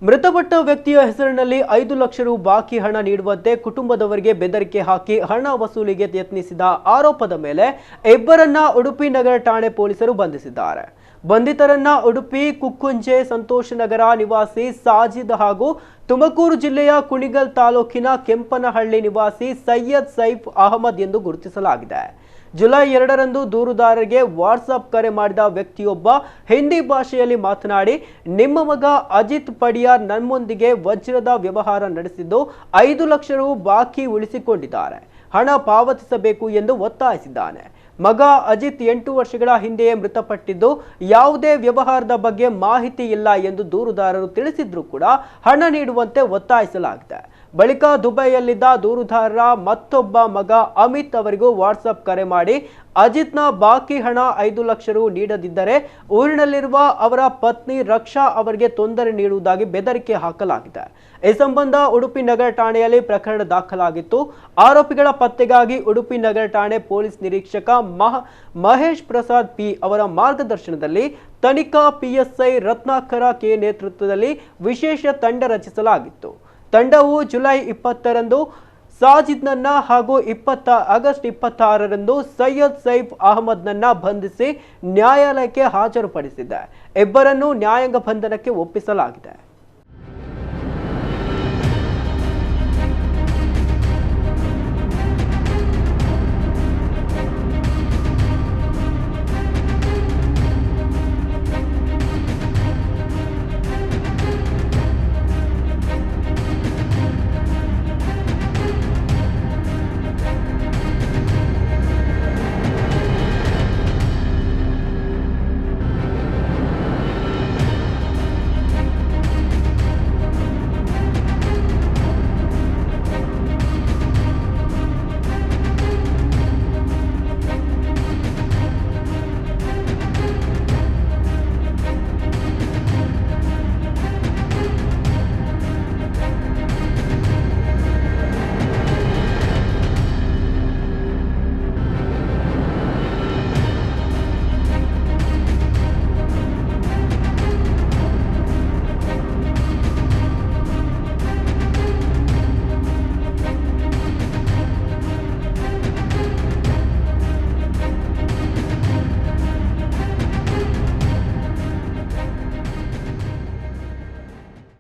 ಮೃತಪಟ್ಟ ವ್ಯಕ್ತಿಯ ಹೆಸರಿನಲ್ಲಿ 5 ಲಕ್ಷ ರು ಬಾಕಿ ಹಣ ನೀಡುವಂತೆ ಕುಟುಂಬದವರಿಗೆ ಬೆದರಿಕೆ ಹಾಕಿ ಹಣ ವಸೂಲಿಗೆ ಯತ್ನಿಸಿದ ಆರೋಪದ ಮೇಲೆ ಇಬ್ಬರನ್ನ ಉಡುಪಿ ನಗರ ಠಾಣೆ ಪೊಲೀಸರು ಬಂಧಿಸಿದ್ದಾರೆ. ಬಂಧಿತರನ್ನ ಉಡುಪಿ ಕುಕ್ಕುಂಜೆ ಸಂತೋಷ ನಗರ ನಿವಾಸಿ ಸಾಜಿದ್ ಹಾಗೂ ತುಮಕೂರು ಜಿಲ್ಲೆಯ ಕುಣಿಗಲ್ ತಾಲೂಕಿನ ಕೆಂಪನಹಳ್ಳಿ ನಿವಾಸಿ ಸೈಯದ್ ಸೈಫ್ ಅಹಮದ್ ಎಂದು ಗುರುತಿಸಲಾಗಿದೆ. ಜುಲೈ 2ರಂದು ದೂರುದಾರರಿಗೆ ವಾಟ್ಸಾಪ್ ಕರೆ ಮಾಡಿದ ವ್ಯಕ್ತಿಯೊಬ್ಬ ಹಿಂದಿ ಭಾಷೆಯಲ್ಲಿ ಮಾತನಾಡಿ, ನಿಮ್ಮ ಮಗ ಅಜಿತ್ ಪಡಿಯಾರ್ ನಮ್ಮೊಂದಿಗೆ ವಜ್ರದ ವ್ಯವಹಾರ ನಡೆಸಿದ್ದು 5 ಲಕ್ಷ ರು ಬಾಕಿ ಉಳಿಸಿಕೊಂಡಿದ್ದಾರೆ, ಹಣ ಪಾವತಿಸಬೇಕು ಎಂದು ಒತ್ತಾಯಿಸಿದ್ದಾನೆ. ಮಗ ಅಜಿತ್ 8 ವರ್ಷಗಳ ಹಿಂದೆಯೇ ಮೃತಪಟ್ಟಿದ್ದು ಯಾವುದೇ ವ್ಯವಹಾರದ ಬಗ್ಗೆ ಮಾಹಿತಿ ಇಲ್ಲ ಎಂದು ದೂರುದಾರರು ತಿಳಿಸಿದ್ರು ಕೂಡ ಹಣ ನೀಡುವಂತೆ ಒತ್ತಾಯಿಸಲಾಗಿದೆ. ಬಳಿಕ ದುಬೈಯಲ್ಲಿದ್ದ ದೂರುದಾರರ ಮತ್ತೊಬ್ಬ ಮಗ ಅಮಿತ್ ಅವರಿಗೂ ವಾಟ್ಸಾಪ್ ಕರೆ ಮಾಡಿ ಅಜಿತ್ನ ಬಾಕಿ ಹಣ 5 ಲಕ್ಷ ರು ನೀಡದಿದ್ದರೆ ಊರಿನಲ್ಲಿರುವ ಅವರ ಪತ್ನಿ ರಕ್ಷಾ ಅವರಿಗೆ ತೊಂದರೆ ನೀಡುವುದಾಗಿ ಬೆದರಿಕೆ ಹಾಕಲಾಗಿದೆ. ಈ ಸಂಬಂಧ ಉಡುಪಿ ನಗರ ಠಾಣೆಯಲ್ಲಿ ಪ್ರಕರಣ ದಾಖಲಾಗಿತ್ತು. ಆರೋಪಿಗಳ ಪತ್ತೆಗಾಗಿ ಉಡುಪಿ ನಗರ ಠಾಣೆ ಪೊಲೀಸ್ ನಿರೀಕ್ಷಕ ಮಹೇಶ್ ಪ್ರಸಾದ್ ಪಿ ಅವರ ಮಾರ್ಗದರ್ಶನದಲ್ಲಿ ತನಿಖಾ ಪಿಎಸ್ಐ ರತ್ನಾಕರ ಕೆ ನೇತೃತ್ವದಲ್ಲಿ ವಿಶೇಷ ತಂಡ ರಚಿಸಲಾಗಿತ್ತು. ತಂಡವು ಜುಲೈ 20ರಂದು ಸಾಜಿದ್ನನ್ನ ಹಾಗೂ ಆಗಸ್ಟ್ 26ರಂದು ಸೈಯದ್ ಸೈಫ್ ಅಹಮದ್ನನ್ನ ಬಂಧಿಸಿ ನ್ಯಾಯಾಲಯಕ್ಕೆ ಹಾಜರುಪಡಿಸಿದೆ. ಇಬ್ಬರನ್ನು ನ್ಯಾಯಾಂಗ ಬಂಧನಕ್ಕೆ ಒಪ್ಪಿಸಲಾಗಿದೆ.